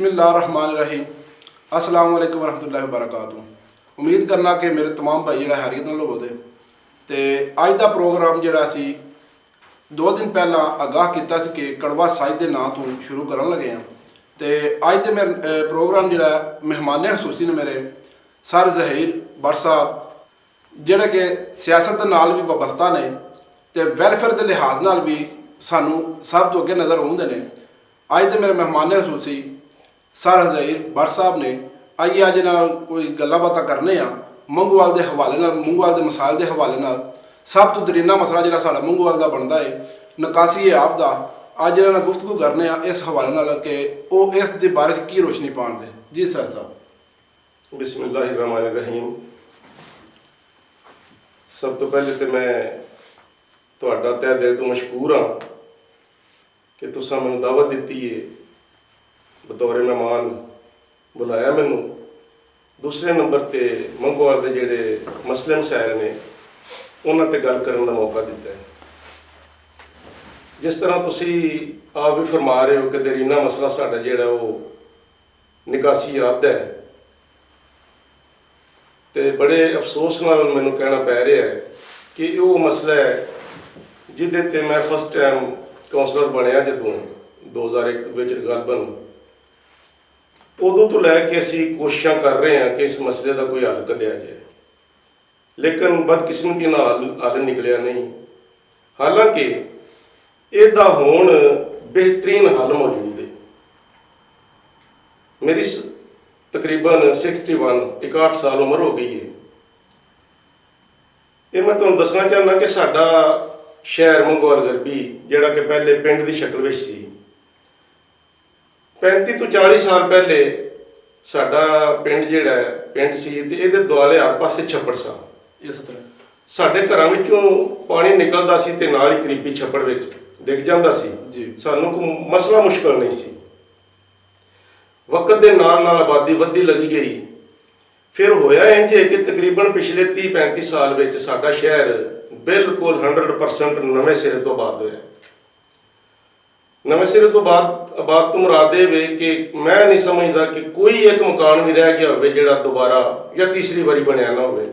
बिस्मिल्लाहिर्रहमानिर्रहीम अस्सलाम वालेकुम वरहमतुल्लाहि वबरकातुहू। उम्मीद करना कि मेरे तमाम भाई जो हैरियत नाल होवोगे। तो अज का प्रोग्राम जोड़ा असी 2 दिन पहला आगाह किया कि कड़वा साहिब के नाँ तो शुरू करन लगे हैं। तो अज के मेरे प्रोग्राम जोड़ा मेहमान खसूसी ने मेरे सर ज़हीर भट्ट साहब जोड़े कि सियासत के नाल भी वाबस्ता ने तो वैलफेयर के लिहाज नाल भी सानू सब तो अगे नज़र आउंदे ने। अज के मेरे मेहमान खसूसी सर ज़हीर भट्ट साहब ने आइए अज नाल कोई गल्लां बातां करने आ मंगोवाल के हवाले नाल, मंगोवाल के मसाइल के हवाले नाल। सब तो दरीना मसला जो साडा मंगोवाल का बनता है निकासी आप का। अज इन्हां नाल गुफ्तगू करने आ इस हवाले नाल कि वो इस दे बारे की रोशनी पाउंदे। जी सर साहब। बिस्मिल्लाहिर्रहमानिर्रहीम। सब तो पहले तो मैं तुहाडा तहे दिल तो मशकूर हाँ कि तुसां मैनूं दावत दी है, बतौर मेहमान बुलाया मैनू। दूसरे नंबर पर मंगोवाल के जोड़े मसले मसाइल ने उन्हां ते गल करन दा मौका दिता है। जिस तरह तुसी आप भी फरमा रहे हो कि दरीना मसला साडा जिहड़ा वो निकासी आपदा है, तो बड़े अफसोस नाल मैनू कहना पै रहा है कि वो मसला है जिहदे ते मैं फस्ट टाइम कौंसलर बनया जदों 2001 विच गल बनी, उदों तो लैके असी कोशिशां कर रहे हैं कि इस मसले का कोई हल कढ़िया जाए, लेकिन बदकिस्मती नाल हल निकलिया नहीं। हालांकि इसदा हुण बेहतरीन हल मौजूद है। मेरी तकरीबन 61 साल उम्र हो गई है। ये मैं तुहानूं दसना चाहना कि साडा शहर मंगोवाल गरबी जिहड़ा कि पहले पिंड की शक्ल विच सी, 35 तो 40 साल पहले साडा पिंड जिहड़ा पिंड सी ते इहदे दुआले हर पासे छप्पड़ सा। इस तरह साडे घरां विचों पानी निकलदा सी ते नाल ही करीबी छप्पड़ विच डिग जांदा सी। सानूं कोई मसला मुश्किल नहीं सी। वक्त के नाल नाल आबादी वधदी लगी गई। फिर होया इंज कि तकरीबन पिछले 30-35 साल विच साडा शहर बिल्कुल 100% नवें सिरे तो आबाद होया। नवें सिरे तो आबाद तो मुराद ये कि मैं नहीं समझदा कि कोई एक मकान भी रह गया होवे जिहड़ा दोबारा या तीसरी बारी बनया ना होवे।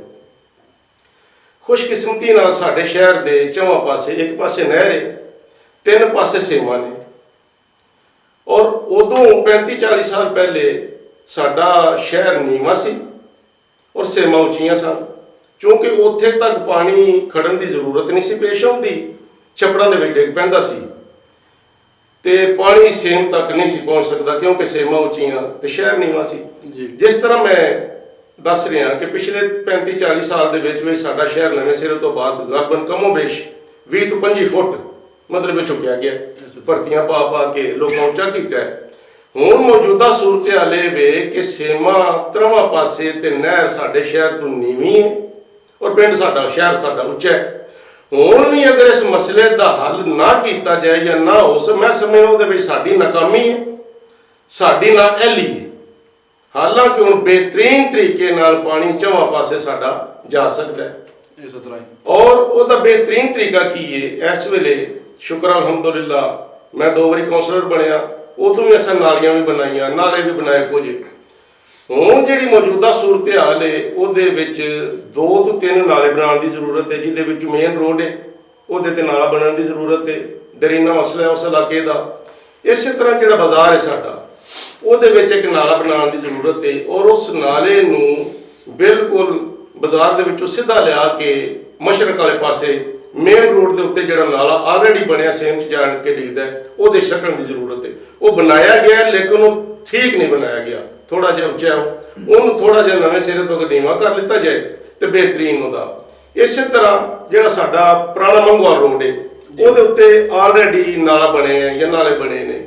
खुशकिस्मती नाल साडे शहर दे चौहां पासे, एक पासे नहर है, 3 पासे सेवा ने। और उदों 35-40 साल पहले साडा शहर नीवां सी और सेमा उचियां सन, क्योंकि उत्थे तक पानी खड़न की जरूरत नहीं सी पेश आउंदी, छप्पड़ां दे विच डिग पैंदा सी ते पानी सेम तक नहीं सी पहुँच सकता, क्योंकि सेमा उचियां ते शहर नीवां सी। जिस तरह मैं दस रहा कि पिछले 35-40 साल दे विच साडा शहर नवें सिरे तो बाद गरबन कमोबेश 20 तो 25 फुट मतलब चुकिया गया, भर्तियां पा पा के लोगों उच्चा किया है। हुण मौजूदा सूरत हाल वे कि सेमा 3 पासे ते नहर साडे शहर तो नीवी है और पिंड साडा शहर साडा उच्चा है। हुण भी अगर इस मसले का हल ना किया जाए या ना हो सके, मैं समझदा उहदे विच साडी नाकामी है, साडी नाअहली है। हालांकि हुण बेहतरीन तरीके नाल पानी चौहां पासे साडा जा सकता है। इस तरह और उसका बेहतरीन तरीका की है। इस वेले शुक्र अलहमदुलिल्लाह मैं 2 बारी कौंसलर बनया, उदों भी असां नालियां भी बनाईयां, नाले भी बनाए कुछ। हुण जिहड़ी मौजूदा सूरत हाल है उहदे विच 2 तो 3 नाले बनाने की जरूरत है, जिहदे विच मेन रोड है उहदे ते नाला बनने की जरूरत है। दरीना मसला है उस इलाके का। इस तरह जिहड़ा बाजार है साडा उहदे विच एक नाला बनाने की जरूरत है और उस नाले नूं बिल्कुल बाजार दे विचों सीधा लिया के मशरक वाले पासे मेन रोड के उत्ते जिहड़ा नाला ऑलरेडी बनया सेम च जाण के डिगदा है उहदे छकण की जरूरत है। वो बनाया गया लेकिन वो ठीक नहीं बनाया गया, थोड़ा जिहा उच्चा है, उन्होंने थोड़ा जिहा नवें सिरे तो नीवा कर लिता जाए तो बेहतरीन होता। इस तरह जिहड़ा साडा पुराना मंगोवाल रोड है उहदे उत्ते ऑलरेडी नाला बने हैं या नाले बने ने,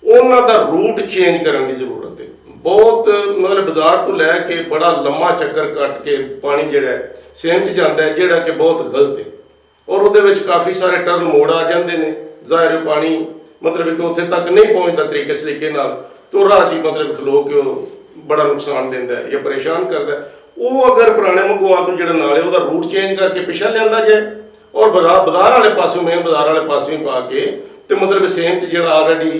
उन्हां दा रूट चेंज करने की जरूरत है। बहुत मतलब बाजार तो लैके बड़ा लम्मा चक्कर कट के पानी जिहड़ा सेम च जाता है, जिहड़ा कि बहुत गलत है। और उहदे विच काफ़ी सारे टर्न मोड़ आ जाते हैं। ज़ाहिर है पानी मतलब कि उत्थे तक नहीं पहुँचता तरीके सलीके नाल, तो राह च मतलब खलो के बड़ा नुकसान देंदा है या परेशान करता है। वो अगर पुराने मंगोवाल तो जिहड़ा नाले उहदा रूट चेंज करके पिछा लिया जाए और बाजार वाले पासों मेन बाजार वाले पासों ही पा के तो मतलब सेम च जिहड़ा ऑलरेडी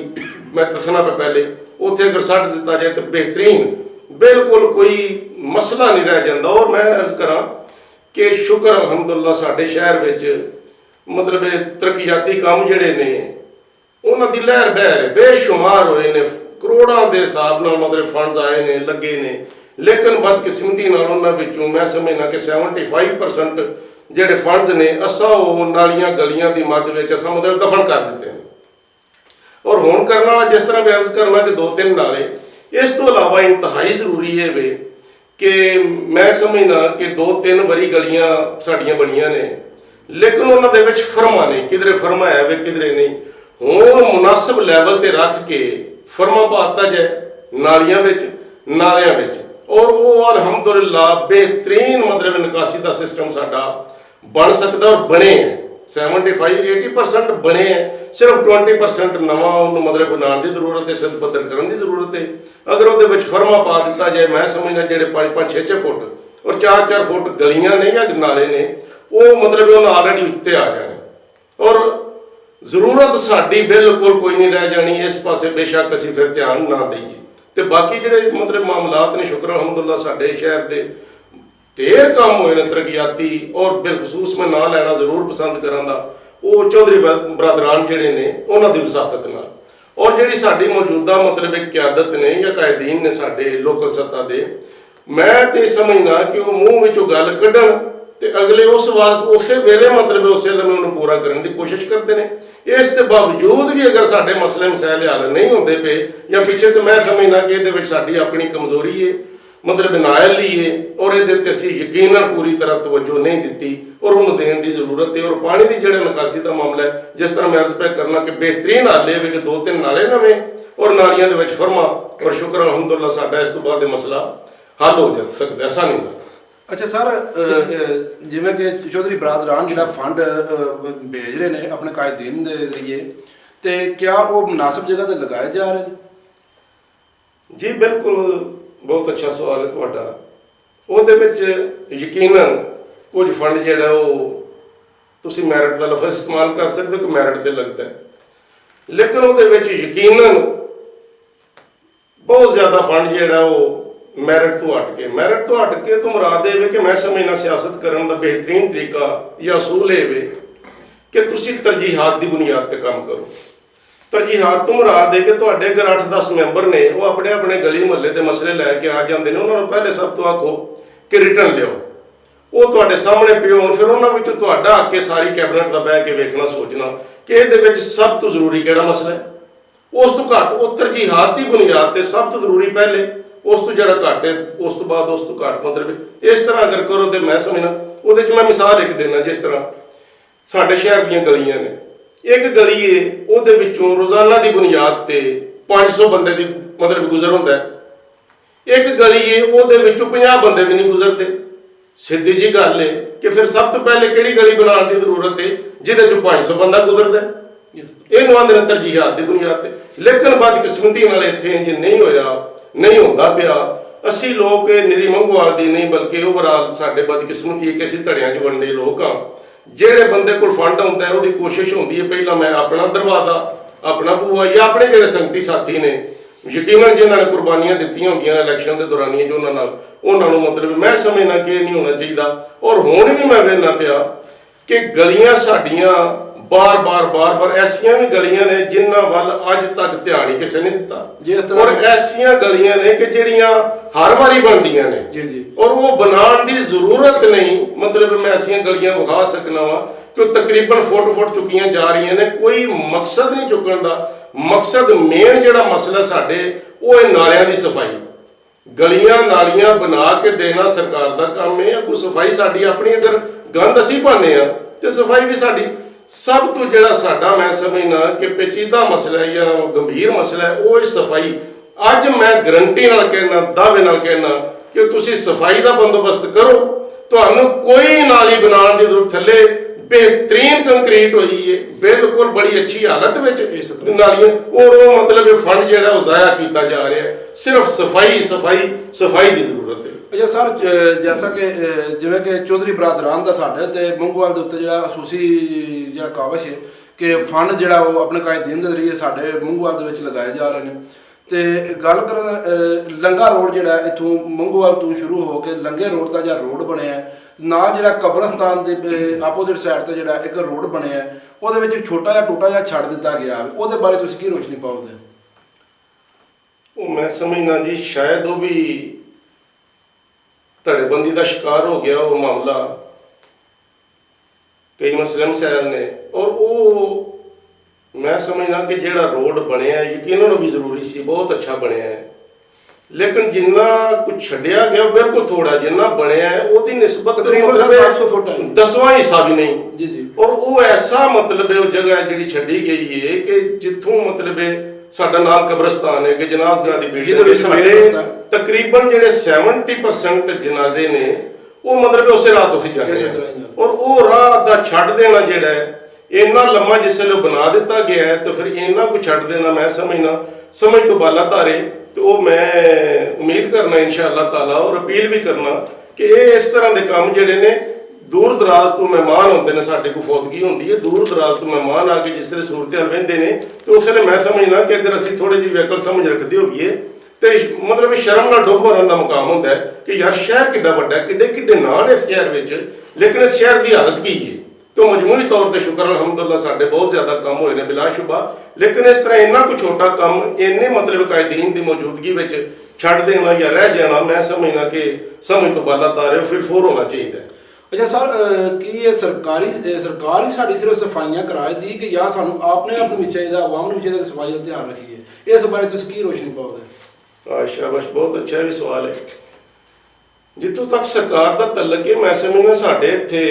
मैं दसना पे पहले ਉੱਥੇ ਅਗਰ ਛੱਡ ਦਿੱਤਾ ਜਾਏ ਤਾਂ ਬਿਹਤਰੀਨ, ਬਿਲਕੁਲ ਕੋਈ ਮਸਲਾ ਨਹੀਂ ਰਹਿ ਜਾਂਦਾ। ਔਰ ਮੈਂ ਅਰਜ਼ ਕਰਾਂ ਕਿ ਸ਼ੁਕਰ ਅਲਹਮਦੁਲਿਲਾ ਸਾਡੇ ਸ਼ਹਿਰ ਵਿੱਚ ਮਤਲਬ ਇਹ ਤਰੱਕੀਆਤੀ ਕੰਮ ਜਿਹੜੇ ਨੇ ਉਹਨਾਂ ਦੀ ਲਹਿਰ ਬਹਿਰ ਬੇਸ਼ੁਮਾਰ ਹੋਏ ਨੇ, ਕਰੋੜਾਂ ਦੇ ਹਿਸਾਬ ਨਾਲ ਮਤਲਬ ਫੰਡਸ ਆਏ ਨੇ, ਲੱਗੇ ਨੇ। ਲੇਕਿਨ ਬਦਕਿਸਮਤੀ ਨਾਲ ਉਹਨਾਂ ਵਿੱਚੋਂ ਮੈਂ ਸਮਝਣਾ ਕਿ 75% ਜਿਹੜੇ ਫੰਡਸ ਨੇ ਅਸਾਂ ਉਹ ਨਾਲੀਆਂ ਗਲੀਆਂ ਦੀ ਮੱਧ ਵਿੱਚ ਅਸਾਂ ਮਤਲਬ ਦਫਨ ਕਰ ਦਿੱਤੇ ਨੇ। ਔਰ ਹੁਣ ਕਰਨ ਵਾਲਾ ਜਿਸ ਤਰ੍ਹਾਂ ਮੈਂ ਅਰਜ਼ ਕਰਨਾ ਕਿ 2-3 ਨਾਲੇ, ਇਸ ਤੋਂ ਇਲਾਵਾ ਇੰਤਹਾਈ ਜ਼ਰੂਰੀ ਇਹ ਵੇ ਕਿ ਮੈਂ ਸਮਝਣਾ ਕਿ 2-3 ਵਾਰੀ ਗਲੀਆਂ ਸਾਡੀਆਂ ਬਣੀਆਂ ਨੇ, ਲੇਕਿਨ ਉਹਨਾਂ ਦੇ ਵਿੱਚ ਫਰਮਾ ਨਹੀਂ, ਕਿਧਰੇ ਫਰਮਾ ਹੈ ਵੇ ਕਿਧਰੇ ਨਹੀਂ। ਹੁਣ ਮੁਨਾਸਬ ਲੈਵਲ ਤੇ ਰੱਖ ਕੇ ਫਰਮਾ ਪਾਤਾ ਜਾਏ ਨਾਲੀਆਂ ਵਿੱਚ, ਨਾਲਿਆਂ ਵਿੱਚ, ਔਰ ਉਹ ਅਲਹਮਦੁਲਿਲਾ ਬਿਹਤਰੀਨ ਮਤਲਬ ਨਿਕਾਸੀ ਦਾ ਸਿਸਟਮ ਸਾਡਾ ਬਣ ਸਕਦਾ ਔਰ ਬਣੇ ਹੈ। 75-80% ਬਣੇ ਹੈ, ਸਿਰਫ 20% ਨਵਾਂ ਉਹਨੂੰ ਮਤਲਬ ਬਣਾਉਣ ਦੀ ਜ਼ਰੂਰਤ ਹੈ, ਸਿੱਧ ਪੱਧਰ ਕਰਨ ਦੀ ਜ਼ਰੂਰਤ ਹੈ। ਅਗਰ ਉਹਦੇ ਵਿੱਚ ਫਰਮਾ ਪਾ ਦਿੱਤਾ ਜਾਏ, ਮੈਂ ਸਮਝਦਾ ਜਿਹੜੇ 5-5, 6-6 ਫੁੱਟ ਔਰ 4-4 ਫੁੱਟ ਗਲੀਆਂ ਨੇ ਜਾਂ ਨਾਲੇ ਨੇ, ਉਹ ਮਤਲਬ ਉਹਨਾਂ ਆਲਰੇਡੀ ਉੱਤੇ ਆ ਜਾਣੇ ਔਰ ਜ਼ਰੂਰਤ ਸਾਡੀ ਬਿਲਕੁਲ ਕੋਈ ਨਹੀਂ ਰਹਿ ਜਾਣੀ ਇਸ ਪਾਸੇ। ਬੇਸ਼ੱਕ ਅਸੀਂ ਫਿਰ ਧਿਆਨ ਨਾ ਦਈਏ। ਤੇ ਬਾਕੀ ਜਿਹੜੇ ਮਤਲਬ ਮਾਮਲਾਤ ਨੇ, ਸ਼ੁਕਰ ਅਲਹਮਦੁਲਿਲਾ ਸਾਡੇ ਸ਼ਹਿਰ ਦੇ ਢੇਰ ਕੰਮ ਹੋਏ ਨੇ ਤਰੱਕੀਆਤੀ, ਔਰ ਬਿਲਖਸੂਸ ਮੈਂ ਨਾਂ ਲੈਣਾ ਜ਼ਰੂਰ ਪਸੰਦ ਕਰਾਂਗਾ ਉਹ ਚੌਧਰੀ ਬਰਾਦਰਾਨ ਜਿਹੜੇ ਨੇ ਉਹਨਾਂ ਦੀ ਵਸਾਤਤ ਨਾਲ। ਔਰ ਜਿਹੜੀ ਸਾਡੀ ਮੌਜੂਦਾ ਮਤਲਬ ਇੱਕ ਕਿਆਦਤ ਨੇ ਜਾਂ ਕਾਇਦੀਨ ਨੇ ਸਾਡੇ ਲੋਕਲ ਸੱਤਾ ਦੇ, ਮੈਂ ਤੇ ਸਮਝਣਾ ਕਿ ਉਹ ਮੂੰਹ ਵਿੱਚੋਂ ਗੱਲ ਕੱਢਣ ਤੇ ਅਗਲੇ ਉਸੇ ਵੇਲੇ ਮਤਲਬ ਉਸੇ ਲਮੇ ਉਹਨੂੰ ਪੂਰਾ ਕਰਨ ਦੀ ਕੋਸ਼ਿਸ਼ ਕਰਦੇ ਨੇ। ਇਸ ਦੇ ਬਾਵਜੂਦ ਵੀ ਅਗਰ ਸਾਡੇ ਮਸਲੇ ਮਸਾਇਲ ਹੱਲ ਨਹੀਂ ਹੁੰਦੇ ਪਏ ਜਾਂ ਪਿੱਛੇ, ਤੇ ਮੈਂ ਸਮਝਣਾ ਕਿ ਇਹਦੇ ਵਿੱਚ ਸਾਡੀ ਆਪਣੀ ਕਮਜ਼ੋਰੀ ਹੈ, ਮਤਲਬ ਨਾਇਲੀ ਹੈ, ਔਰ ਇਹਦੇ ਤੇ ਅਸੀਂ ਯਕੀਨਨ ਪੂਰੀ ਤਰ੍ਹਾਂ ਤਵੱਜੋ ਨਹੀਂ ਦਿੱਤੀ ਔਰ ਉਹਨੂੰ ਦੇਣ ਦੀ ਜ਼ਰੂਰਤ ਹੈ। ਔਰ ਪਾਣੀ ਦੀ ਜਿਹੜਾ ਨਿਕਾਸੀ ਦਾ ਮਾਮਲਾ ਹੈ, ਜਿਸ ਤਰ੍ਹਾਂ ਮੈਂ ਅਰਜ਼ ਪਿਆ ਕਰਨਾ ਕਿ ਬਿਹਤਰੀਨ ਹੱਲ ਇਹ ਕਿ 2-3 ਨਾਲੇ ਨਵੇਂ ਔਰ ਨਾਲੀਆਂ ਦੇ ਵਿੱਚ ਫਰਮਾ, ਔਰ ਸ਼ੁਕਰ ਅਲਹਮਦੁਲਿਲਾ ਸਾਡਾ ਇਸ ਤੋਂ ਬਾਅਦ ਇਹ ਮਸਲਾ ਹੱਲ ਹੋ ਜਾ ਸਕਦਾ, ਆਸਾਨੀ ਨਾਲ। ਅੱਛਾ ਸਰ, ਜਿਵੇਂ ਕਿ ਚੌਧਰੀ ਬਰਾਦਰਾਨ ਜਿਹੜਾ ਫੰਡ ਭੇਜ ਰਹੇ ਨੇ ਆਪਣੇ ਕਾਇਦੀਨ ਦੇ ਜ਼ਰੀਏ, ਤੇ ਕਿਆ ਉਹ ਮੁਨਾਸਿਬ ਜਗ੍ਹਾ ਤੇ ਲਗਾਏ ਜਾ ਰਹੇ ਨੇ? ਜੀ ਬਿਲਕੁਲ, ਬਹੁਤ ਅੱਛਾ ਸਵਾਲ ਹੈ ਤੁਹਾਡਾ। ਉਹਦੇ ਵਿੱਚ ਯਕੀਨਨ ਕੁਝ ਫੰਡ ਜਿਹੜਾ ਉਹ ਤੁਸੀਂ ਮੈਰਿਟ ਦਾ ਲਫ਼ਜ਼ ਇਸਤੇਮਾਲ ਕਰ ਸਕਦੇ ਹੋ ਕਿ ਮੈਰਿਟ ਤੇ ਲੱਗਦਾ ਹੈ, ਲੇਕਿਨ ਉਹਦੇ ਵਿੱਚ ਯਕੀਨਨ ਬਹੁਤ ਜ਼ਿਆਦਾ ਫੰਡ ਜਿਹੜਾ ਉਹ ਮੈਰਿਟ ਤੋਂ ਹਟ ਕੇ ਤੋਂ ਮੁਰਾਦ ਇਹ ਵੇ ਕਿ ਮੈਂ ਸਮਝਣਾ ਸਿਆਸਤ ਕਰਨ ਦਾ ਬਿਹਤਰੀਨ ਤਰੀਕਾ ਜਾਂ ਅਸੂਲ ਇਹ ਵੇ ਕਿ ਤੁਸੀਂ ਤਰਜੀਹਾਤ ਦੀ ਬੁਨਿਆਦ ਤੇ ਕੰਮ ਕਰੋ। ਤਰਜੀਹਾਤ ਤੋਂ ਮੁਰਾਦ ਹੈ ਕਿ ਤੁਹਾਡੇ ਅਗਰ 8-10 ਮੈਂਬਰ ਨੇ, ਉਹ ਆਪਣੇ ਆਪਣੇ ਗਲੀ ਮੁਹੱਲੇ ਦੇ ਮਸਲੇ ਲੈ ਕੇ ਆ ਜਾਂਦੇ ਨੇ, ਉਹਨਾਂ ਨੂੰ ਪਹਿਲੇ ਸਭ ਤੋਂ ਆਖੋ ਕਿ ਰਿਟਰਨ ਲਿਓ, ਉਹ ਤੁਹਾਡੇ ਸਾਹਮਣੇ ਪਏ ਹੋਣ। ਫਿਰ ਉਹਨਾਂ ਵਿੱਚੋਂ ਤੁਹਾਡਾ ਹੱਕ ਹੈ ਸਾਰੀ ਕੈਬਨਿਟ ਦਾ ਬਹਿ ਕੇ ਵੇਖਣਾ, ਸੋਚਣਾ ਕਿ ਇਹਦੇ ਵਿੱਚ ਸਭ ਤੋਂ ਜ਼ਰੂਰੀ ਕਿਹੜਾ ਮਸਲਾ ਹੈ। ਉਸ ਤੋਂ ਘੱਟ ਉਹ ਤਰਜੀਹਾਤ ਦੀ ਬੁਨਿਆਦ ਤੇ ਸਭ ਤੋਂ ਜ਼ਰੂਰੀ ਪਹਿਲੇ, ਉਸ ਤੋਂ ਜਿਹੜਾ ਘੱਟ ਹੈ ਉਸ ਤੋਂ ਬਾਅਦ ਉਸ ਤੋਂ ਘੱਟ, ਮਤਲਬ ਇਸ ਤਰ੍ਹਾਂ ਅਗਰ ਕਰੋ ਤੇ ਮੈਂ ਸਮਝਣਾ। ਉਹਦੇ 'ਚ ਮੈਂ ਮਿਸਾਲ ਇੱਕ ਦੇਣਾ, ਜਿਸ ਤਰ੍ਹਾਂ ਸਾਡੇ ਸ਼ਹਿਰ ਦੀਆਂ ਗਲੀਆਂ ਨੇ, ਇੱਕ ਗਲੀ ਹੈ ਉਹਦੇ ਵਿੱਚੋਂ ਰੋਜ਼ਾਨਾ ਦੀ ਬੁਨਿਆਦ ਤੇ 500 ਬੰਦੇ ਦੀ ਮਤਲਬ ਗੁਜ਼ਰ ਹੁੰਦਾ ਹੈ। ਇੱਕ ਗਲੀ ਹੈ ਉਹਦੇ ਵਿੱਚੋਂ 50 ਬੰਦੇ ਵੀ ਨਹੀਂ ਗੁਜ਼ਰਦੇ। ਸਿੱਧੀ ਜੀ ਗੱਲ ਹੈ ਕਿ ਫਿਰ ਸਭ ਤੋਂ ਪਹਿਲੇ ਕਿਹੜੀ ਗਲੀ ਬਣਾਉਣ ਦੀ ਜ਼ਰੂਰਤ ਹੈ ਜਿਹਦੇ 'ਚੋਂ 500 ਬੰਦਾ ਗੁਜ਼ਰਦਾ ਹੈ? ਇਹਨੂੰ ਆਂਦੇ ਨੇ ਤਰਜੀਹਾਤ ਦੀ ਬੁਨਿਆਦ ਤੇ। ਲੇਕਿਨ ਬਦਕਿਸਮਤੀ ਨਾਲ ਇੱਥੇ ਇੰਜ ਨਹੀਂ ਹੋਇਆ, ਨਹੀਂ ਹੁੰਦਾ ਪਿਆ। ਅਸੀਂ ਲੋਕ ਨਿਰੀ ਮੰਗਵਾਲ ਦੀ ਨਹੀਂ ਬਲਕਿ ਓਵਰਆਲ ਸਾਡੇ ਬਦਕਿਸਮਤੀ ਹੈ ਕਿ ਅਸੀਂ ਧੜਿਆਂ 'ਚ ਵੰਡੇ ਲੋਕ ਹਾਂ। ਜਿਹੜੇ ਬੰਦੇ ਕੋਲ ਫੰਡ ਹੁੰਦਾ ਹੈ ਉਹਦੀ ਕੋਸ਼ਿਸ਼ ਹੁੰਦੀ ਹੈ ਪਹਿਲਾਂ ਮੈਂ ਆਪਣਾ ਦਰਵਾਜ਼ਾ, ਆਪਣਾ ਬੂਆ ਜਾਂ ਆਪਣੇ ਜਿਹੜੇ ਸੰਗਤੀ ਸਾਥੀ ਨੇ, ਯਕੀਨਨ ਜਿਨ੍ਹਾਂ ਨੇ ਕੁਰਬਾਨੀਆਂ ਦਿੱਤੀਆਂ ਹੁੰਦੀਆਂ ਨੇ ਇਲੈਕਸ਼ਨ ਦੇ ਦੌਰਾਨੀਆਂ 'ਚ, ਉਹਨਾਂ ਨੂੰ ਮਤਲਬ ਮੈਂ ਸਮਝਣਾ ਕਿ ਇਹ ਨਹੀਂ ਹੋਣਾ ਚਾਹੀਦਾ। ਔਰ ਹੁਣ ਵੀ ਮੈਂ ਵੇਖਣਾ ਪਿਆ ਕਿ ਗਲੀਆਂ ਸਾਡੀਆਂ ਬਾਰ-ਬਾਰ ਐਸੀਆਂ ਵੀ ਗਲੀਆਂ ਨੇ ਜਿਨ੍ਹਾਂ ਵੱਲ ਅੱਜ ਤੱਕ ਧਿਆਨ ਹੀ ਕਿਸੇ ਨੇ ਦਿੱਤਾ, ਔਰ ਐਸੀਆਂ ਗਲੀਆਂ ਨੇ ਕਿ ਜਿਹੜੀਆਂ ਹਰ ਵਾਰੀ ਬਣਦੀਆਂ ਨੇ ਔਰ ਉਹ ਬਣਾਉਣ ਦੀ ਜ਼ਰੂਰਤ ਨਹੀਂ। ਮਤਲਬ ਮੈਂ ਐਸੀਆਂ ਗਲੀਆਂ ਵਿਖਾ ਸਕਣਾ ਵਾ ਕਿ ਉਹ ਤਕਰੀਬਨ ਫੁੱਟ ਚੁੱਕੀਆਂ ਜਾ ਰਹੀਆਂ ਨੇ। ਕੋਈ ਮਕਸਦ ਨਹੀਂ ਚੁੱਕਣ ਦਾ। ਮਕਸਦ ਮੇਨ ਜਿਹੜਾ ਮਸਲਾ ਸਾਡੇ ਉਹ ਹੈ ਨਾਲਿਆਂ ਦੀ ਸਫਾਈ। ਗਲੀਆਂ ਨਾਲੀਆਂ ਬਣਾ ਕੇ ਦੇਣਾ ਸਰਕਾਰ ਦਾ ਕੰਮ ਹੈ। ਕੋਈ ਸਫਾਈ ਸਾਡੀ ਆਪਣੀ, ਅਗਰ ਗੰਦ ਅਸੀਂ ਪਾਉਂਦੇ ਆ ਤੇ ਸਫਾਈ ਵੀ ਸਾਡੀ। ਸਭ ਤੋਂ ਜਿਹੜਾ ਸਾਡਾ ਮੈਂ ਸਮਝਣਾ ਕਿ ਪੇਚੀਦਾ ਮਸਲਾ ਹੈ ਜਾਂ ਗੰਭੀਰ ਮਸਲਾ ਹੈ ਉਹ ਹੈ ਸਫਾਈ। ਅੱਜ ਮੈਂ ਗਰੰਟੀ ਨਾਲ ਕਹਿਣਾ, ਦਾਅਵੇ ਨਾਲ ਕਹਿਣਾ ਕਿ ਤੁਸੀਂ ਸਫਾਈ ਦਾ ਬੰਦੋਬਸਤ ਕਰੋ। ਤੁਹਾਨੂੰ ਕੋਈ ਨਾਲੀ ਬਣਾਉਣ ਦੀ ਜ਼ਰੂਰਤ, ਥੱਲੇ बेहतरीन कंक्रीट हुई है, बिल्कुल बड़ी अच्छी हालत में नालियां, और वो मतलब फंड जो ज़ाया किया जा रहा है, सिर्फ सफाई सफाई सफाई की जरूरत है। अच्छा सर, जैसा कि जिवें कि चौधरी बरादरान का साडे ते मंगूवाल दे उत्ते जिहड़ा असूसी जिहड़ा कावश है कि फंड जिहड़ा वो अपने कायदीन के जरिए साडे मंगूवाल दे विच लगाए जा रहे हैं, ਤੇ ਗੱਲ ਕਰ ਲੰਗਾ ਰੋਡ ਜਿਹੜਾ ਇੱਥੋਂ ਮੰਗੋਵਾਲ ਤੋਂ ਸ਼ੁਰੂ ਹੋ ਕੇ ਲੰਗੇ ਰੋਡ ਦਾ ਜਿਹੜਾ ਰੋਡ ਬਣਿਆ ਨਾਲ ਜਿਹੜਾ ਕਬਰਸਤਾਨ ਦੇ ਆਪੋਜ਼ਿਟ ਸਾਈਡ ਤੇ ਜਿਹੜਾ ਇੱਕ ਰੋਡ ਬਣਿਆ ਉਹਦੇ ਵਿੱਚ ਛੋਟਾ ਜਿਹਾ ਟੋਟਾ ਜਿਹਾ ਛੱਡ ਦਿੱਤਾ ਗਿਆ ਉਹਦੇ ਬਾਰੇ ਤੁਸੀਂ ਕੀ ਰੋਸ਼ਨੀ ਪਾਓਗੇ? ਉਹ ਮੈਂ ਸਮਝਣਾ ਜੀ ਸ਼ਾਇਦ ਉਹ ਵੀ ਧੜੇਬੰਦੀ ਦਾ ਸ਼ਿਕਾਰ ਹੋ ਗਿਆ ਉਹ ਮਾਮਲਾ, ਕਈ ਮੁਸਲਿਮ ਸ਼ਹਿਰ ਨੇ। ਔਰ ਉਹ ਮੈਂ ਸਮਝਣਾ ਕਿ ਜਿਹੜਾ ਰੋਡ ਬਣਿਆ ਯਕੀਨਨ ਵੀ ਜ਼ਰੂਰੀ ਸੀ, ਬਹੁਤ ਅੱਛਾ ਬਣਿਆ ਹੈ, ਲੇਕਿਨ ਜਿੰਨਾ ਕੁਝ ਛੱਡਿਆ ਗਿਆ ਬਿਲਕੁਲ ਥੋੜਾ, ਜਿੰਨਾ ਬਣਿਆ ਹੈ ਉਹਦੀ ਨਿਸਬਤ ਤਕਰੀਬਨ 700 ਫੁੱਟ ਹੈ, 10ਵਾਂ ਹਿੱਸਾ ਵੀ ਨਹੀਂ ਜੀ ਜੀ। ਔਰ ਉਹ ਐਸਾ ਮਤਲਬ ਹੈ ਉਹ ਜਗ੍ਹਾ ਜਿਹੜੀ ਛੱਡੀ ਗਈ ਹੈ ਕਿ ਜਿੱਥੋਂ ਮਤਲਬ ਹੈ ਸਾਡਾ ਨਾਲ ਕਬਰਸਤਾਨ ਹੈ ਕਿ ਜਨਾਜ਼ਗਾਹ ਦੀ ਬਿਲਡਿੰਗ ਸਾਡੇ ਤਕਰੀਬਨ ਜਿਹੜੇ 70% ਜਨਾਜ਼ੇ ਨੇ ਉਹ ਮਤਲਬ ਉਸੇ ਰਾਤ ਉਸੇ ਜਾਂਦੇ, ਔਰ ਉਹ ਰਾਹ ਦਾ ਛੱਡ ਦੇਣਾ ਜਿਹੜਾ ਹੈ ਇੰਨਾ ਲੰਮਾ ਜਿਸ ਵੇਲੇ ਬਣਾ ਦਿੱਤਾ ਗਿਆ ਹੈ ਤਾਂ ਫਿਰ ਇੰਨਾ ਕੁ ਛੱਡ ਦੇਣਾ ਮੈਂ ਸਮਝਣਾ ਸਮਝ ਤੋਂ ਬਾਲਾ ਧਾਰੇ। ਤੇ ਉਹ ਮੈਂ ਉਮੀਦ ਕਰਨਾ ਇਨਸ਼ਾਅੱਲਾ ਤਾਲਾ ਔਰ ਅਪੀਲ ਵੀ ਕਰਨਾ ਕਿ ਇਹ ਇਸ ਤਰ੍ਹਾਂ ਦੇ ਕੰਮ ਜਿਹੜੇ ਨੇ ਦੂਰ ਦਰਾਜ਼ ਤੋਂ ਮਹਿਮਾਨ ਹੁੰਦੇ ਨੇ, ਸਾਡੇ ਕੋਲ ਫੌਤਗੀ ਹੁੰਦੀ ਹੈ, ਦੂਰ ਦਰਾਜ਼ ਤੋਂ ਮਹਿਮਾਨ ਆ ਕੇ ਜਿਸ ਵੇਲੇ ਸੂਰਤ-ਹਾਲ ਵਹਿੰਦੇ ਨੇ ਤੇ ਉਸ ਵੇਲੇ ਮੈਂ ਸਮਝਣਾ ਕਿ ਅਗਰ ਅਸੀਂ ਥੋੜੀ ਜਿਹੀ ਅਕਲ ਸਮਝ ਰੱਖਦੇ ਹੋਈਏ ਤੇ ਮਤਲਬ ਸ਼ਰਮ ਨਾਲ ਡੁੱਬ ਮਰਨ ਦਾ ਮੁਕਾਮ ਹੁੰਦਾ ਹੈ ਕਿ ਯਾਰ ਸ਼ਹਿਰ ਕਿੱਡਾ ਵੱਡਾ, ਕਿੱਡੇ ਕਿੱਡੇ ਨਾਂ ਨੇ ਇਸ ਸ਼ਹਿਰ ਵਿੱਚ, ਲੇਕਿਨ ਇਸ ਸ਼ਹਿਰ ਦੀ ਹਾਲਤ ਕੀ ਹੈ। तो मजमूई तौर पर शुक्र अलहमदुल्ला साढ़े बहुत ज़्यादा कम होए ने बिलाशुबा, लेकिन इस तरह इन्ना कुछ छोटा काम इन्ने मतलब कायदीन की मौजूदगी में छड़ देना या रह जाना मैं समझना कि समझ तो बाला तारे फिर फोर होना चाहिए। अच्छा सर कि ये सरकार ही साड़ी सिर्फ सफाइयाँ कराए दी कि या सानू आपने अपने भी चाहिए आवाम ने भी चाहिए सफाई का ध्यान रखिए, इस बारे तुम की रोशनी पाओगे? अच्छा बस बहुत अच्छा भी सवाल है। जितों तक सरकार का तल्लक है मैं समझना साढ़े इत्थे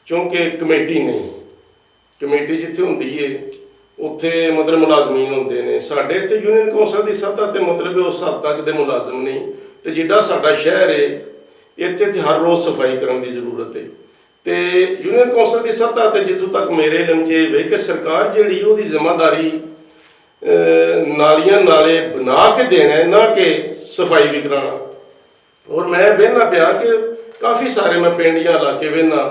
क्योंकि कमेटी नहीं, कमेटी जिथे होंदी है उत्थे मतलब मुलाजमीन होंदे ने, साढ़े इत्थे यूनियन कौंसल की सतह ते मतलब उस हद तक दे मुलाजम नहीं, तो जिड्डा साडा शहर है इत्थे ते हर रोज़ सफाई करने की जरूरत है। तो यूनियन कौंसल की सतह ते जिथों तक मेरे इलम च वे कि सरकार जिहड़ी ओहदी जिम्मेदारी नालियां नाले बना के देना है ना कि सफाई भी कराना। और मैं वेखना पिया कि काफ़ी सारे मैं पिंड या इलाके वेखना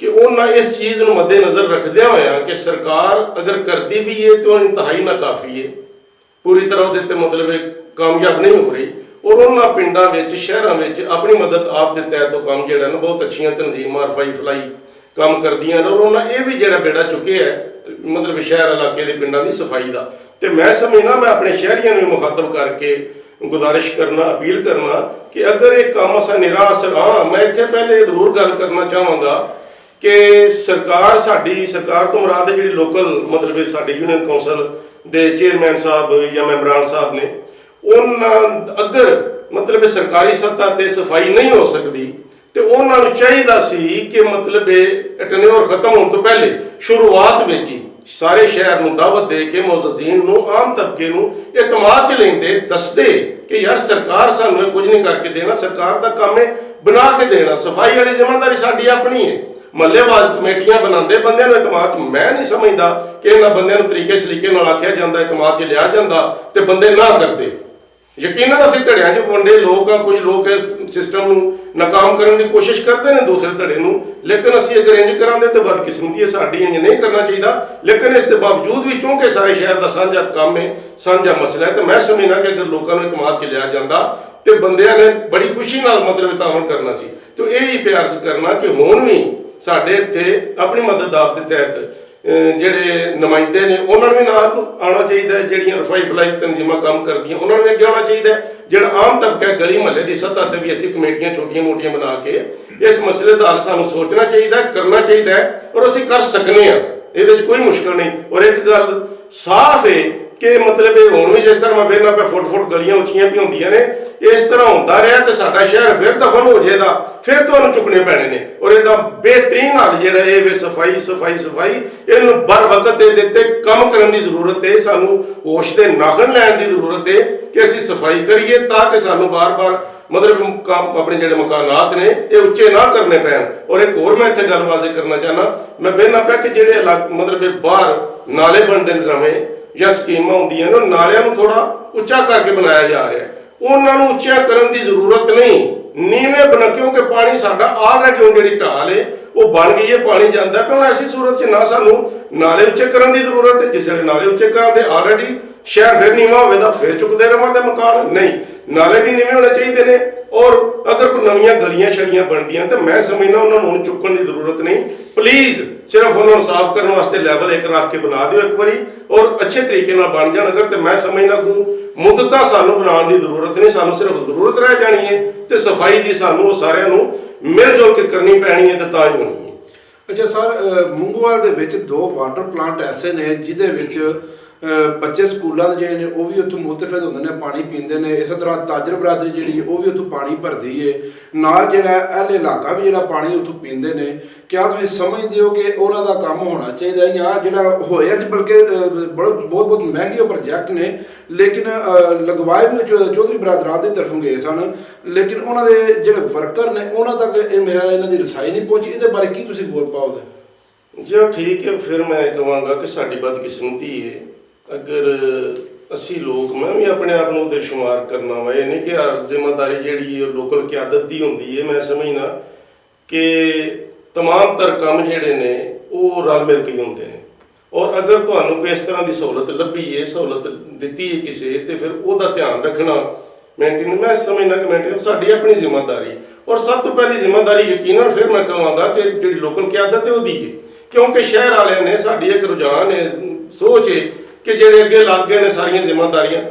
कि उन्होंने इस चीज़ को मद्देनज़र रखद्या होया कि सरकार अगर करती भी है तो इंतहाई नाकाफ़ी है, पूरी तरह उसके मतलब कामयाब नहीं हो रही। और उन्होंने पिंडों शहरों में अपनी मदद आप के तहत तो काम जो बहुत अच्छी तनजीम रफाई फलाई काम करदियां ने, और उन्होंने ये भी जो बेड़ा चुके है मतलब शहर इलाके के पिंडों की सफाई का। तो मैं समझना मैं अपने शहरियों में मुखातब करके गुजारिश करना अपील करना कि अगर एक काम असा निराश हाँ मैं इतने पहले जरूर गल करना चाहवागा कि सरकार साडी सरकार तो मुराद है जी लोकल मतलब साडे यूनियन कौंसल दे चेयरमैन साहब या मैंबरान साहब ने उन्होंने अगर मतलब सरकारी सतह ते सफाई नहीं हो सकती तो उन्होंने चाहिए सी कि मतलब टन्योर खत्म होने तो पहले शुरुआत में ही सारे शहर में दावत दे के मुअज़्ज़िज़ीन नूं आम तबके नूं एतमाद च लेंदे दसदे कि यार सरकार सानूं कुछ नहीं करके देना, सरकार का काम है बना के देना, सफाई वाली जिम्मेदारी साडी अपनी है। महल्लेवाज कमेटियां बनाते बंदे एतमाद मैं नहीं समझता कि इन्होंने बंदे तरीके सलीके नाल आख्या जाता एतमाद च लिया जाता तो बंदे ना करते। यकीनन असीं धड़ियां च वंडे लोग हाँ, कोई लोग इस सिस्टम नूं नाकाम करने की कोशिश करते हैं दूसरे धड़े नूं, लेकिन असीं अगर इंज करांदे तो बदकिस्मती है साडी, इंज नहीं करना चाहिए। लेकिन इस बावजूद भी चूंकि सारे शहर का साझा काम है साझा मसला है तो मैं समझना कि अगर लोगों को एतमाद च लिया जाता तो बंदियां ने बड़ी खुशी नाल मतलब तावन करना सी। तो यही प्यार करना कि हुण भी साडे इत्थे अपनी मदद आप दे तहत ਜਿਹੜੇ ਨੁਮਾਇੰਦੇ ਨੇ ਉਹਨਾਂ ਨੂੰ ਵੀ ਨਾਲ ਆਉਣਾ ਚਾਹੀਦਾ ਹੈ, ਜਿਹੜੀਆਂ ਰਫਾਈ ਫਲਾਈ ਤਨਜ਼ੀਮਾਂ ਕੰਮ ਕਰਦੀਆਂ ਉਹਨਾਂ ਨੂੰ ਵੀ ਅੱਗੇ ਆਉਣਾ ਚਾਹੀਦਾ ਹੈ। ਜਿਹੜਾ ਆਮ ਤਬਕਾ ਗਲੀ ਮਹੱਲੇ ਦੀ ਸਤ੍ਹਾ ਤੇ ਵੀ ਅਸੀਂ ਕਮੇਟੀਆਂ ਛੋਟੀਆਂ ਮੋਟੀਆਂ ਬਣਾ ਕੇ ਇਸ ਮਸਲੇ ਦਾ ਹੱਲ ਸਾਨੂੰ ਸੋਚਣਾ ਚਾਹੀਦਾ ਕਰਨਾ ਚਾਹੀਦਾ ਹੈ ਔਰ ਅਸੀਂ ਕਰ ਸਕਨੇ ਆ, ਇਹਦੇ 'ਚ ਕੋਈ ਮੁਸ਼ਕਲ ਨਹੀਂ। ਔਰ ਇੱਕ ਗੱਲ ਸਾਫ਼ ਹੈ कि मतलब हुण भी जिस तरह मैं वेखना पिया फुट फुट गलियां उच्चियां भी होंदियां ने, इस तरह होंदा रहा तो साडा शहर फिर दफन हो जाएगा, फिर तुहानूं चुकने पैणे ने। और इहदा बेहतरीन हल जिहड़ा इह वे सफाई सफाई सफाई इहनूं बर वक्त इहदे ते काम करन दी जरूरत है। सानूं होश ते नाखन लैण दी जरूरत है कि असीं सफाई करिए ताकि सानूं बार बार मतलब अपने जिहड़े मकानात ने ये उच्चे ना करने पैण। और एक होर मैं इत्थे गल वाज़े करना चाहना, मैं वेखना पिया कि जिहड़े मतलब बाहर नाले बनदे ने नवें या स्कीमां होंदियां ने नालियां नूं थोड़ा उच्चा करके बनाया जा रहा है, उन्होंने उच्चा करने की जरूरत नहीं, नीवें बना क्योंकि पानी साडा ऑलरेडी हुण जिहड़ी ढाल है वो बन गई है, पानी जाता है। पर ऐसी सूरत च ना सानूं नाले उच्चे करने की जरूरत है, जिस वेले नाले उच्चे करांदे ऑलरेडी ਸ਼ਹਿਰ ਫਿਰ ਨੀਵਾਂ ਹੋਵੇਗਾ, ਫਿਰ ਚੁੱਕਦੇ ਰਵਾਂਗੇ ਮਕਾਨ? ਨਹੀਂ, ਨਾਲੇ ਵੀ ਨੀਵੇਂ ਹੋਣੇ ਚਾਹੀਦੇ ਨੇ। ਔਰ ਅਗਰ ਕੋਈ ਨਵੀਆਂ ਗਲੀਆਂ ਸ਼ਲੀਆਂ ਬਣਦੀਆਂ ਤਾਂ ਮੈਂ ਸਮਝਦਾ ਉਹਨਾਂ ਨੂੰ ਹੁਣ ਚੁੱਕਣ ਦੀ ਜ਼ਰੂਰਤ ਨਹੀਂ। ਪਲੀਜ਼ ਸਿਰਫ ਉਹਨਾਂ ਨੂੰ ਸਾਫ਼ ਕਰਨ ਵਾਸਤੇ ਲੈਵਲ 1 ਰੱਖ ਕੇ ਬਣਾ ਦਿਓ ਇੱਕ ਵਾਰੀ, ਔਰ ਅੱਛੇ ਤਰੀਕੇ ਨਾਲ ਬਣ ਜਾਣ ਅਗਰ, ਤੇ ਮੈਂ ਸਮਝਦਾ ਕਿ ਮੁੱਦਤਾਂ ਸਾਨੂੰ ਬਣਾਉਣ ਦੀ ਜ਼ਰੂਰਤ ਨਹੀਂ, ਸਾਨੂੰ ਸਿਰਫ ਜ਼ਰੂਰਤ ਰਹਿ ਜਾਣੀ ਹੈ ਤੇ ਸਫਾਈ ਦੀ ਸਾਨੂੰ ਉਹ ਸਾਰਿਆਂ ਨੂੰ ਮਿਲ ਜੁਲ ਕੇ ਕਰਨੀ ਪੈਣੀ ਹੈ ਤੇ ਤਾਂ ਹੀ ਹੋਣੀ ਹੈ। ਅੱਛਾ ਸਰ, ਮੁੰਗੂਵਾਲ ਦੇ ਵਿੱਚ 2 ਵਾਟਰ ਪਲਾਂਟ ਐਸੇ ਨੇ ਜਿਹਦੇ ਵਿੱਚ ਬੱਚੇ ਸਕੂਲਾਂ ਦੇ ਜਿਹੜੇ ਨੇ ਉਹ ਵੀ ਉੱਥੋਂ ਮੁਸਤਫਿਦ ਹੁੰਦੇ ਨੇ, ਪਾਣੀ ਪੀਂਦੇ ਨੇ। ਇਸੇ ਤਰ੍ਹਾਂ ਤਾਜਰ ਬਰਾਦਰੀ ਜਿਹੜੀ ਉਹ ਵੀ ਉੱਥੋਂ ਪਾਣੀ ਭਰਦੀ ਹੈ, ਨਾਲ ਜਿਹੜਾ ਇਹ ਇਲਾਕਾ ਵੀ ਜਿਹੜਾ ਪਾਣੀ ਉੱਥੋਂ ਪੀਂਦੇ ਨੇ। ਕਿਆ ਤੁਸੀਂ ਸਮਝਦੇ ਹੋ ਕਿ ਉਹਨਾਂ ਦਾ ਕੰਮ ਹੋਣਾ ਚਾਹੀਦਾ ਜਾਂ ਜਿਹੜਾ ਹੋਇਆ ਸੀ, ਬਲਕਿ ਬਹੁਤ ਮਹਿੰਗੇ ਪ੍ਰੋਜੈਕਟ ਨੇ, ਲੇਕਿਨ ਲਗਵਾਏ ਵੀ ਚੌਧਰੀ ਬਰਾਦਰਾਂ ਦੀ ਤਰਫੋਂ ਗਏ ਸਨ, ਲੇਕਿਨ ਉਹਨਾਂ ਦੇ ਜਿਹੜੇ ਵਰਕਰ ਨੇ ਉਹਨਾਂ ਤੱਕ ਇਹਨਾਂ ਦੀ ਰਸਾਈ ਨਹੀਂ ਪਹੁੰਚੀ। ਇਹਦੇ ਬਾਰੇ ਕੀ ਤੁਸੀਂ ਬੋਲ ਪਾਓਗੇ? ਜੇ ਠੀਕ ਹੈ, ਫਿਰ ਮੈਂ ਕਹਾਂਗਾ ਕਿ ਸਾਡੀ ਬਦਕਿਸਮਤੀ ਹੈ। ਅਗਰ ਅਸੀਂ ਲੋਕ, ਮੈਂ ਵੀ ਆਪਣੇ ਆਪ ਨੂੰ ਉਹਦੇ ਸ਼ੁਮਾਰ ਕਰਨਾ ਵਾ, ਇਹ ਨਹੀਂ ਕਿ ਹਰ ਜ਼ਿੰਮੇਵਾਰੀ ਜਿਹੜੀ ਲੋਕਲ ਕਿਆਦਤ ਦੀ ਹੁੰਦੀ ਹੈ। ਮੈਂ ਸਮਝਣਾ ਕਿ ਤਮਾਮ ਤਰ ਕੰਮ ਜਿਹੜੇ ਨੇ ਉਹ ਰਲ ਮਿਲ ਕੇ ਹੁੰਦੇ ਨੇ, ਔਰ ਅਗਰ ਤੁਹਾਨੂੰ ਕੋਈ ਇਸ ਤਰ੍ਹਾਂ ਦੀ ਸਹੂਲਤ ਲੱਭੀ ਹੈ, ਸਹੂਲਤ ਦਿੱਤੀ ਹੈ ਕਿਸੇ, ਤੇ ਫਿਰ ਉਹਦਾ ਧਿਆਨ ਰੱਖਣਾ ਮੇਨਟੇਨ, ਮੈਂ ਸਮਝਣਾ ਕਿ ਮੇਨਟੇਨ ਸਾਡੀ ਆਪਣੀ ਜ਼ਿੰਮੇਵਾਰੀ। ਔਰ ਸਭ ਤੋਂ ਪਹਿਲੀ ਜ਼ਿੰਮੇਵਾਰੀ ਯਕੀਨਨ ਫਿਰ ਮੈਂ ਕਹਾਂਗਾ ਕਿ ਜਿਹੜੀ ਲੋਕਲ ਕਿਆਦਤ ਹੈ ਉਹਦੀ ਹੈ, ਕਿਉਂਕਿ ਸ਼ਹਿਰ ਵਾਲਿਆਂ ਨੇ ਸਾਡੀ ਇੱਕ ਰੁਝਾਨ ਹੈ, ਸੋਚ ਹੈ ਕਿ ਜਿਹੜੇ ਅੱਗੇ ਲੱਗ ਗਏ ਨੇ ਸਾਰੀਆਂ ਜ਼ਿੰਮੇਵਾਰੀਆਂ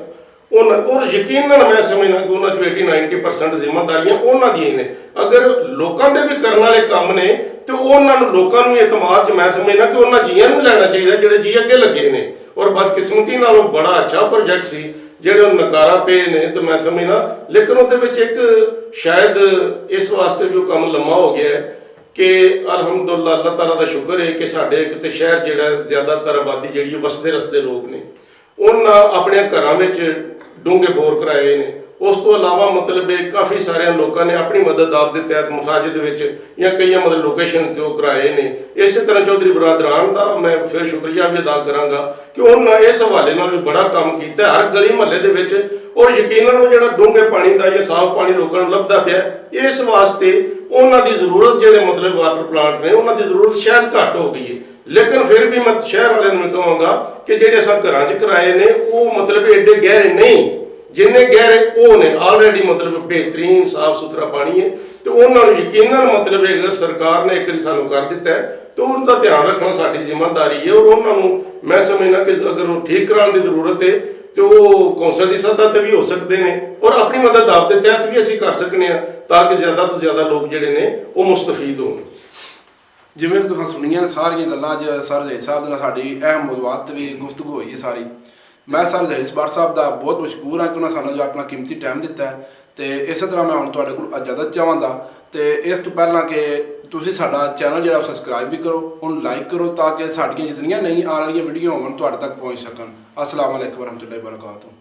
ਔਰ ਯਕੀਨਨ ਮੈਂ ਸਮਝਣਾ ਕਿ ਉਹਨਾਂ 'ਚੋਂ 80-90% ਜ਼ਿੰਮੇਵਾਰੀਆਂ ਉਹਨਾਂ ਦੀਆਂ ਨੇ। ਅਗਰ ਲੋਕਾਂ ਦੇ ਵੀ ਕਰਨ ਵਾਲੇ ਕੰਮ ਨੇ ਤੇ ਉਹਨਾਂ ਨੂੰ, ਲੋਕਾਂ ਨੂੰ ਇਤਮਾਦ 'ਚ ਮੈਂ ਸਮਝਣਾ ਕਿ ਉਹਨਾਂ ਜੀਆਂ ਨੂੰ ਲੈਣਾ ਚਾਹੀਦਾ ਜਿਹੜੇ ਜੀ ਅੱਗੇ ਲੱਗੇ ਨੇ। ਔਰ ਬਦਕਿਸਮਤੀ ਨਾਲ ਉਹ ਬੜਾ ਅੱਛਾ ਪ੍ਰੋਜੈਕਟ ਸੀ ਜਿਹੜੇ ਉਹ ਨਕਾਰਾ ਪਏ ਨੇ, ਤੇ ਮੈਂ ਸਮਝਣਾ, ਲੇਕਿਨ ਉਹਦੇ ਵਿੱਚ ਇੱਕ ਸ਼ਾਇਦ ਇਸ ਵਾਸਤੇ ਵੀ ਉਹ ਕੰਮ ਲੰਮਾ ਹੋ ਗਿਆ ਹੈ ਕਿ ਅਲਹਮਦੁਲਿਲਾ, ਅੱਲਾਹ ਤਾਲਾ ਦਾ ਸ਼ੁਕਰ ਹੈ ਕਿ ਸਾਡੇ ਇੱਕ ਤੇ ਸ਼ਹਿਰ ਜਿਹੜਾ ਜ਼ਿਆਦਾਤਰ ਆਬਾਦੀ ਜਿਹੜੀ ਵਸਦੇ ਰਸਤੇ ਲੋਕ ਨੇ, ਉਹਨਾਂ ਆਪਣੇ ਘਰਾਂ ਵਿੱਚ ਡੂੰਘੇ ਬੋਰ ਕਰਾਏ ਨੇ। ਉਸ ਤੋਂ ਇਲਾਵਾ ਮਤਲਬ ਇਹ ਕਾਫੀ ਸਾਰਿਆਂ ਲੋਕਾਂ ਨੇ ਆਪਣੀ ਮਦਦ ਆਪ ਦੇ ਤਹਿਤ ਮਸਾਜਿਦ ਵਿੱਚ ਜਾਂ ਕਈਆਂ ਮਤਲਬ ਲੋਕੇਸ਼ਨ 'ਤੇ ਉਹ ਕਰਾਏ ਨੇ। ਇਸੇ ਤਰ੍ਹਾਂ ਚੌਧਰੀ ਬਰਾਦਰਾਨ ਦਾ ਮੈਂ ਫਿਰ ਸ਼ੁਕਰੀਆ ਵੀ ਅਦਾ ਕਰਾਂਗਾ ਕਿ ਉਹਨਾਂ ਇਸ ਹਵਾਲੇ ਨਾਲ ਵੀ ਬੜਾ ਕੰਮ ਕੀਤਾ ਹਰ ਗਲੀ ਮੁਹੱਲੇ ਦੇ ਵਿੱਚ। ਔਰ ਯਕੀਨਨ ਉਹ ਜਿਹੜਾ ਡੂੰਘੇ ਪਾਣੀ ਦਾ ਜਾਂ ਸਾਫ਼ ਪਾਣੀ ਲੋਕਾਂ ਨੂੰ ਲੱਭਦਾ ਪਿਆ, ਇਸ ਵਾਸਤੇ ਉਹਨਾਂ ਦੀ ਜ਼ਰੂਰਤ, ਜਿਹੜੇ ਮਤਲਬ ਵਾਟਰ ਪਲਾਂਟ ਨੇ ਉਹਨਾਂ ਦੀ ਜ਼ਰੂਰਤ ਸ਼ਾਇਦ ਘੱਟ ਹੋ ਗਈ ਹੈ। ਲੇਕਿਨ ਫਿਰ ਵੀ ਮੈਂ ਸ਼ਹਿਰ ਵਾਲਿਆਂ ਨੂੰ ਕਹਾਂਗਾ ਕਿ ਜਿਹੜੇ ਅਸਾਂ ਘਰਾਂ 'ਚ ਕਰਾਏ ਨੇ ਉਹ ਮਤਲਬ ਏਡੇ ਗਹਿਰੇ ਨਹੀਂ, ਜਿੰਨੇ ਗਹਿਰੇ ਉਹ ਨੇ। ਆਲਰੇਡੀ ਮਤਲਬ ਬਿਹਤਰੀਨ ਸਾਫ਼ ਸੁਥਰਾ ਪਾਣੀ ਹੈ, ਤੇ ਉਹਨਾਂ ਨੂੰ ਯਕੀਨਨ ਮਤਲਬ ਅਗਰ ਸਰਕਾਰ ਨੇ ਇੱਕ ਵਾਰੀ ਸਾਨੂੰ ਕਰ ਦਿੱਤਾ ਹੈ ਤਾਂ ਉਹਨਾਂ ਦਾ ਧਿਆਨ ਰੱਖਣਾ ਸਾਡੀ ਜ਼ਿੰਮੇਵਾਰੀ ਹੈ। ਔਰ ਉਹਨਾਂ ਨੂੰ ਮੈਂ ਸਮਝਣਾ ਕਿ ਅਗਰ ਉਹ ਠੀਕ ਕਰਾਉਣ ਦੀ ਜ਼ਰੂਰਤ ਹੈ ਤੇ ਉਹ ਕੌਂਸਲ ਦੀ ਸਤਹ ਤੇ ਵੀ ਹੋ ਸਕਦੇ ਨੇ, ਔਰ ਆਪਣੀ ਮਦਦ ਆਪ ਦੇ ਤਹਿਤ ਵੀ ਅਸੀਂ ਕਰ ਸਕਨੇ ਹਾਂ, ਤਾਂ ਕਿ ਜ਼ਿਆਦਾ ਤੋਂ ਜ਼ਿਆਦਾ ਲੋਕ ਜਿਹੜੇ ਨੇ ਉਹ ਮੁਸਤਫੀਦ ਹੋਣ। ਜਿਵੇਂ ਕਿ ਤੁਸੀਂ ਸੁਣੀਆਂ ਨੇ ਸਾਰੀਆਂ ਗੱਲਾਂ, ਅੱਜ ਸਰ ਜ਼ਹੀਰ ਸਾਹਿਬ ਦੇ ਨਾਲ ਸਾਡੀ ਅਹਿਮ ਮੌਜੂਦਾਤ 'ਤੇ ਵੀ ਗੁਫ਼ਤਗੂ ਹੋਈ ਹੈ ਸਾਰੀ। ਮੈਂ ਸਰ ਜ਼ਹੀਰ ਸਾਹਿਬ ਦਾ ਬਹੁਤ ਮਸ਼ਕੂਰ ਹਾਂ ਕਿ ਉਹਨਾਂ ਸਾਨੂੰ ਜੋ ਆਪਣਾ ਕੀਮਤੀ ਟਾਈਮ ਦਿੱਤਾ ਹੈ, ਤੇ ਇਸੇ ਤਰ੍ਹਾਂ ਮੈਂ ਹੁਣ ਤੁਹਾਡੇ ਕੋਲ ਇਜਾਜ਼ਤ ਚਾਹਾਂਗਾ। ਤੇ ਇਸ ਤੋਂ ਪਹਿਲਾਂ ਕਿ ਤੁਸੀਂ ਸਾਡਾ ਚੈਨਲ ਜਿਹੜਾ ਸਬਸਕ੍ਰਾਈਬ ਵੀ ਕਰੋ, ਉਹਨੂੰ ਲਾਈਕ ਕਰੋ, ਤਾਂ ਕਿ ਸਾਡੀਆਂ ਜਿਤਨੀਆਂ ਨਵੀਆਂ ਆਉਣ ਵਾਲੀਆਂ ਵੀਡੀਓ ਹੋਣ ਤੁਹਾਡੇ ਤੱਕ ਪਹੁੰਚ ਸਕਣ। ਅਸਲਾਮ ਵਾਲੇਕੁਮ ਵਰਹਿਮਤੁਲਾਹਿ ਵਬਰਕਾਤੁਹੂ।